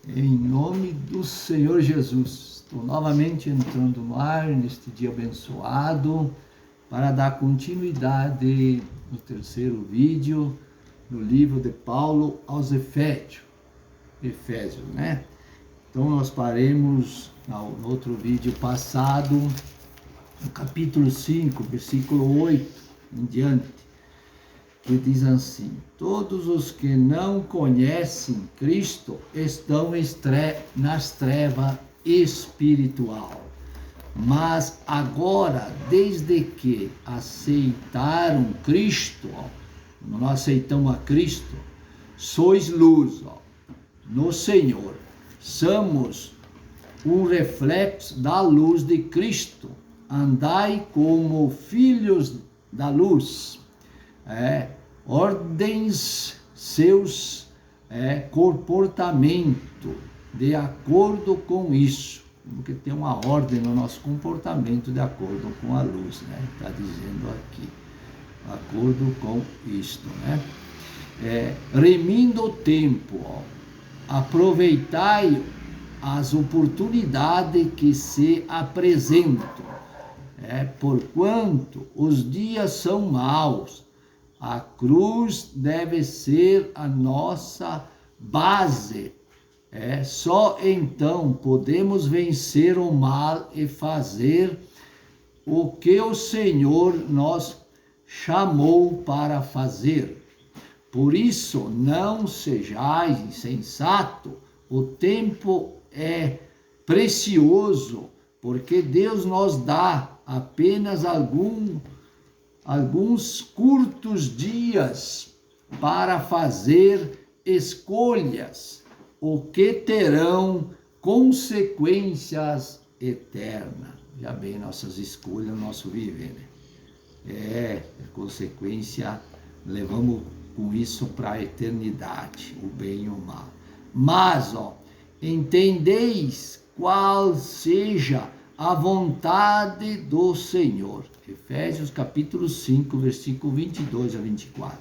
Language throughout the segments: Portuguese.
Em nome do Senhor Jesus, estou novamente entrando no ar neste dia abençoado para dar continuidade no terceiro vídeo no livro de Paulo aos Efésios, né? Então nós paremos no outro vídeo passado, no capítulo 5, versículo 8 em diante, que diz assim: todos os que não conhecem Cristo estão nas trevas espiritual. Mas agora, desde que aceitaram Cristo, nós aceitamos a Cristo, sois luz no Senhor. Somos um reflexo da luz de Cristo. Andai como filhos da luz. Ordens seus comportamento de acordo com isso, porque tem uma ordem no nosso comportamento de acordo com a luz, né? Está dizendo aqui, de acordo com isto, né? Remindo o tempo, aproveitai as oportunidades que se apresentam, porquanto os dias são maus. A cruz deve ser a nossa base. Só então podemos vencer o mal e fazer o que o Senhor nos chamou para fazer. Por isso, não sejais insensatos, o tempo é precioso, porque Deus nos dá apenas alguns curtos dias para fazer escolhas, o que terão consequências eternas. Já bem, nossas escolhas, nosso viver, né? Consequência, levamos com isso para a eternidade, o bem e o mal. Mas, entendeis qual seja a vontade do Senhor. Efésios capítulo 5, versículo 22 a 24.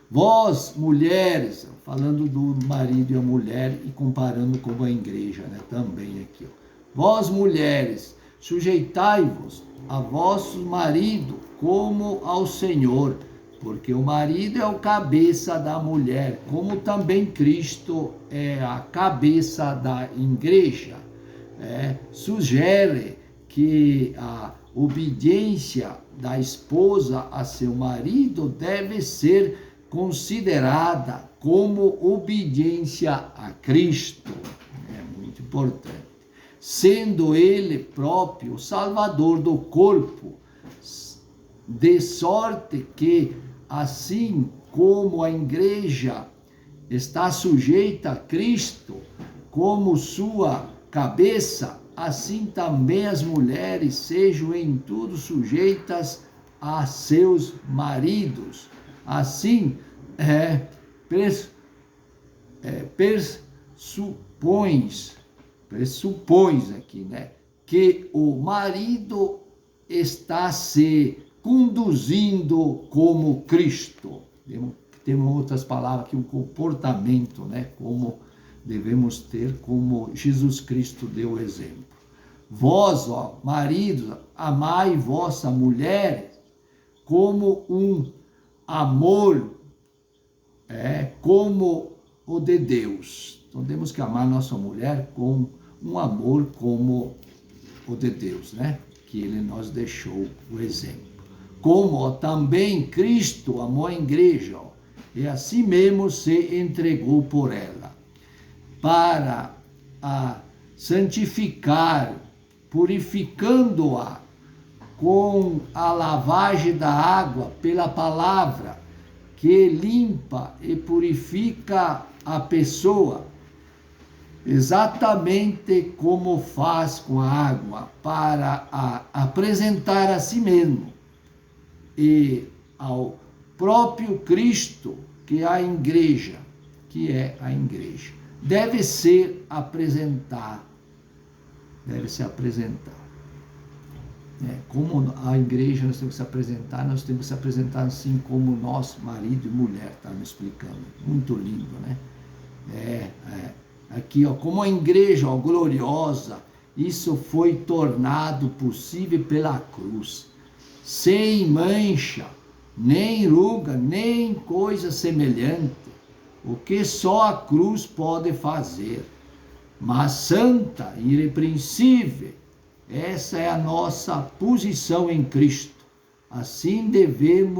Vós, mulheres, falando do marido e a mulher e comparando com a igreja, né? Também aqui. Vós, mulheres, sujeitai-vos a vosso marido como ao Senhor, porque o marido é o cabeça da mulher, como também Cristo é a cabeça da igreja. Sugere que a obediência da esposa a seu marido deve ser considerada como obediência a Cristo. É muito importante. Sendo ele próprio o salvador do corpo, de sorte que, assim como a igreja está sujeita a Cristo como sua cabeça, assim também as mulheres sejam em tudo sujeitas a seus maridos. Assim, pressupões aqui, né, que o marido está se conduzindo como Cristo. Temos outras palavras aqui, um comportamento, né, como devemos ter, como Jesus Cristo deu o exemplo. Vós, maridos, amai vossa mulher como um amor, como o de Deus. Então temos que amar nossa mulher com um amor como o de Deus, né? Que ele nos deixou o exemplo. Como também Cristo amou a igreja, e assim mesmo se entregou por ela, para a santificar, purificando-a com a lavagem da água pela palavra, que limpa e purifica a pessoa, exatamente como faz com a água, para apresentar a si mesmo e ao próprio Cristo, que é a igreja, deve se apresentar. Como a igreja nós temos que se apresentar, nós temos que se apresentar assim como nós, marido e mulher, está me explicando. Muito lindo, né? aqui, ó, como a igreja, ó, gloriosa, isso foi tornado possível pela cruz, sem mancha, nem ruga, nem coisa semelhante, o que só a cruz pode fazer, mas santa, irrepreensível. Essa é a nossa posição em Cristo. Assim devem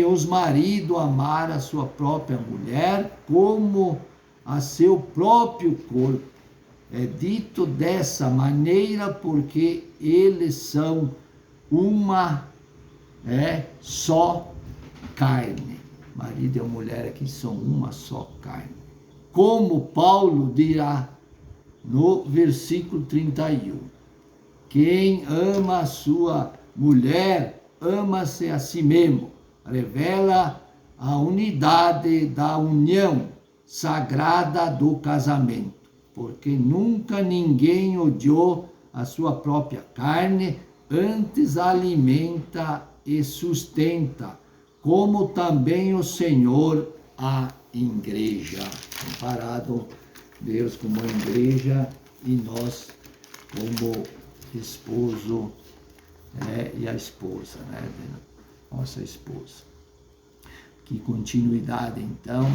os maridos amar a sua própria mulher como a seu próprio corpo. É dito dessa maneira porque eles são uma só carne. Marido e a mulher aqui são uma só carne. Como Paulo dirá no versículo 31, quem ama a sua mulher, ama-se a si mesmo. Revela a unidade da união sagrada do casamento, porque nunca ninguém odiou a sua própria carne, antes alimenta e sustenta, como também o Senhor a igreja. Comparado Deus como a igreja e nós como esposo e a esposa, nossa esposa. Que continuidade, então.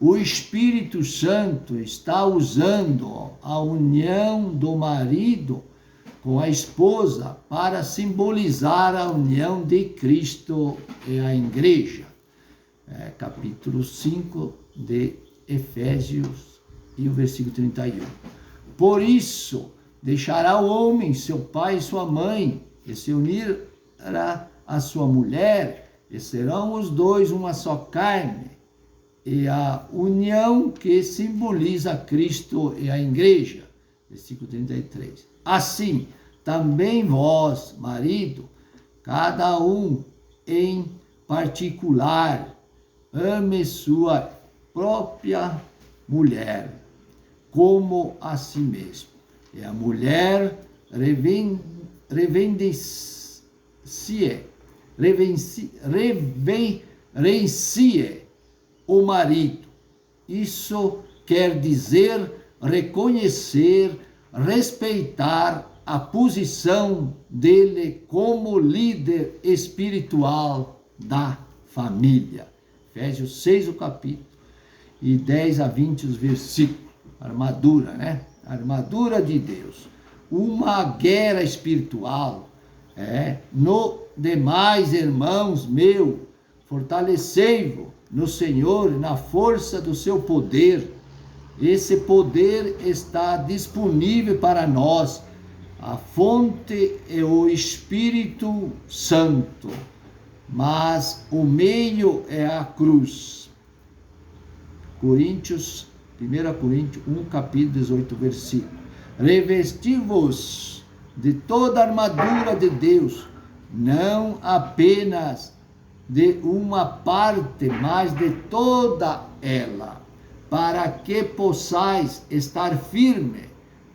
O Espírito Santo está usando a união do marido com a esposa para simbolizar a união de Cristo e a igreja. Capítulo 5 de Efésios e o versículo 31. Por isso, deixará o homem seu pai e sua mãe, e se unirá a sua mulher, e serão os dois uma só carne. E a união que simboliza Cristo e a igreja. Versículo 33. Assim, também vós, marido, cada um em particular, ame sua própria mulher, como a si mesmo. E a mulher reverencie o marido. Isso quer dizer reconhecer, respeitar a posição dele como líder espiritual da família. Efésios 6, o capítulo, e 10 a 20 os versículos. Armadura, Armadura de Deus. Uma guerra espiritual. No demais, irmãos meus, fortalecei-vos no Senhor, na força do seu poder. Esse poder está disponível para nós. A fonte é o Espírito Santo, mas o meio é a cruz. 1 Coríntios 1, capítulo 18, versículo. Revesti-vos de toda a armadura de Deus, não apenas de uma parte, mas de toda ela, para que possais estar firme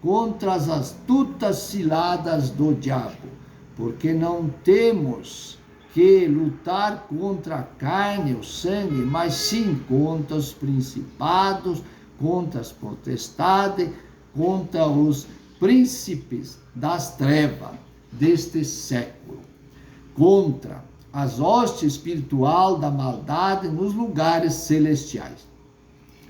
contra as astutas ciladas do diabo, porque não temos que lutar contra a carne ou sangue, mas sim contra os principados, contra as potestades, contra os príncipes das trevas deste século, contra as hostes espiritual da maldade nos lugares celestiais.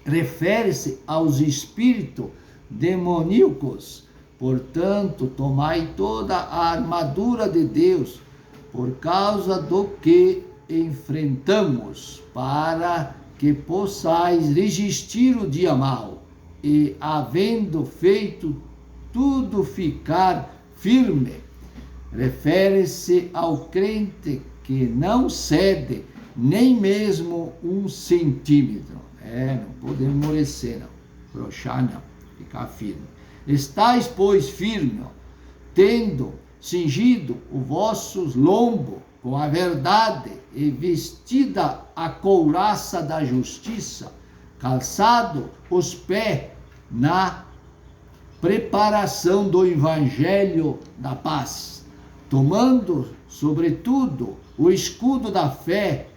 Refere-se aos espíritos demoníacos. Portanto, tomai toda a armadura de Deus, por causa do que enfrentamos, para que possais resistir o dia mau, e, havendo feito tudo, ficar firme. Refere-se ao crente que não cede nem mesmo 1 centímetro. Não pode amolecer, não. Broxar, não. Ficar firme. Estais, pois, firme, tendo cingido os vossos lombos com a verdade e vestida a couraça da justiça, calçado os pés na preparação do evangelho da paz, tomando, sobretudo, o escudo da fé,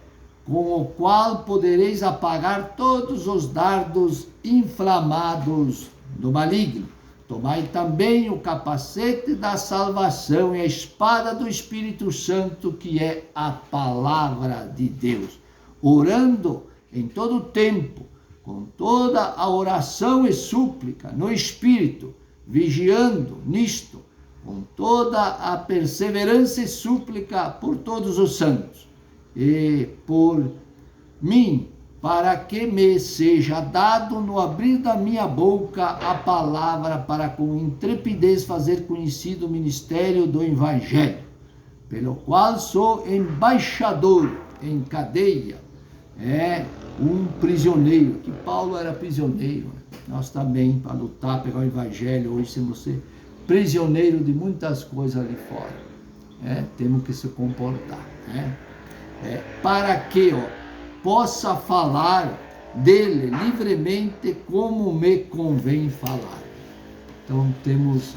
com o qual podereis apagar todos os dardos inflamados do maligno. Tomai também o capacete da salvação e a espada do Espírito Santo, que é a palavra de Deus, orando em todo o tempo, com toda a oração e súplica no Espírito, vigiando nisto, com toda a perseverança e súplica por todos os santos, e por mim, para que me seja dado no abrir da minha boca a palavra, para com intrepidez fazer conhecido o ministério do Evangelho, pelo qual sou embaixador em cadeia, um prisioneiro, que Paulo era prisioneiro, nós também, para lutar, pegar o Evangelho, hoje temos que ser prisioneiro de muitas coisas ali fora, temos que se comportar, para que possa falar dele livremente como me convém falar. Então temos,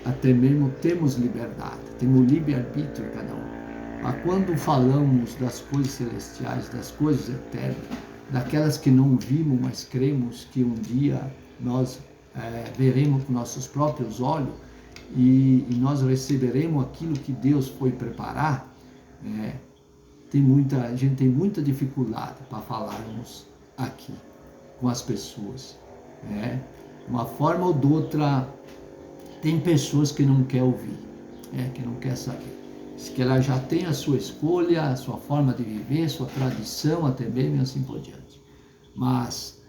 até mesmo temos liberdade, temos livre-arbítrio cada um. Mas quando falamos das coisas celestiais, das coisas eternas, daquelas que não vimos, mas cremos que um dia nós veremos com nossos próprios olhos e nós receberemos aquilo que Deus foi preparar, a gente tem muita dificuldade para falarmos aqui com as pessoas. Uma forma ou de outra, tem pessoas que não querem ouvir, que não querem saber. Diz que ela já tem a sua escolha, a sua forma de viver, sua tradição, até mesmo assim por diante. Mas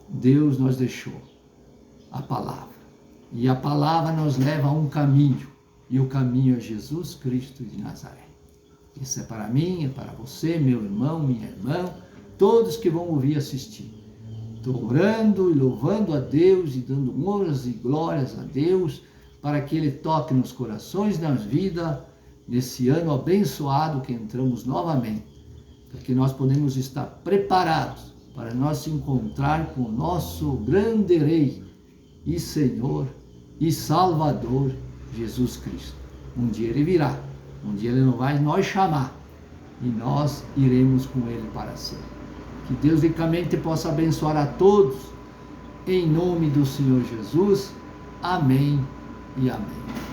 Deus nos deixou a palavra. E a palavra nos leva a um caminho. E o caminho é Jesus Cristo de Nazaré. Isso é para mim, é para você, meu irmão, minha irmã, todos que vão ouvir e assistir. Estou orando e louvando a Deus e dando honras e glórias a Deus para que Ele toque nos corações, nas vidas, nesse ano abençoado que entramos novamente, para que nós podemos estar preparados para nós se encontrar com o nosso grande Rei e Senhor e Salvador, Jesus Cristo. Um dia Ele virá. Um dia Ele não vai nos chamar e nós iremos com Ele para sempre. Que Deus ricamente possa abençoar a todos, em nome do Senhor Jesus. Amém e amém.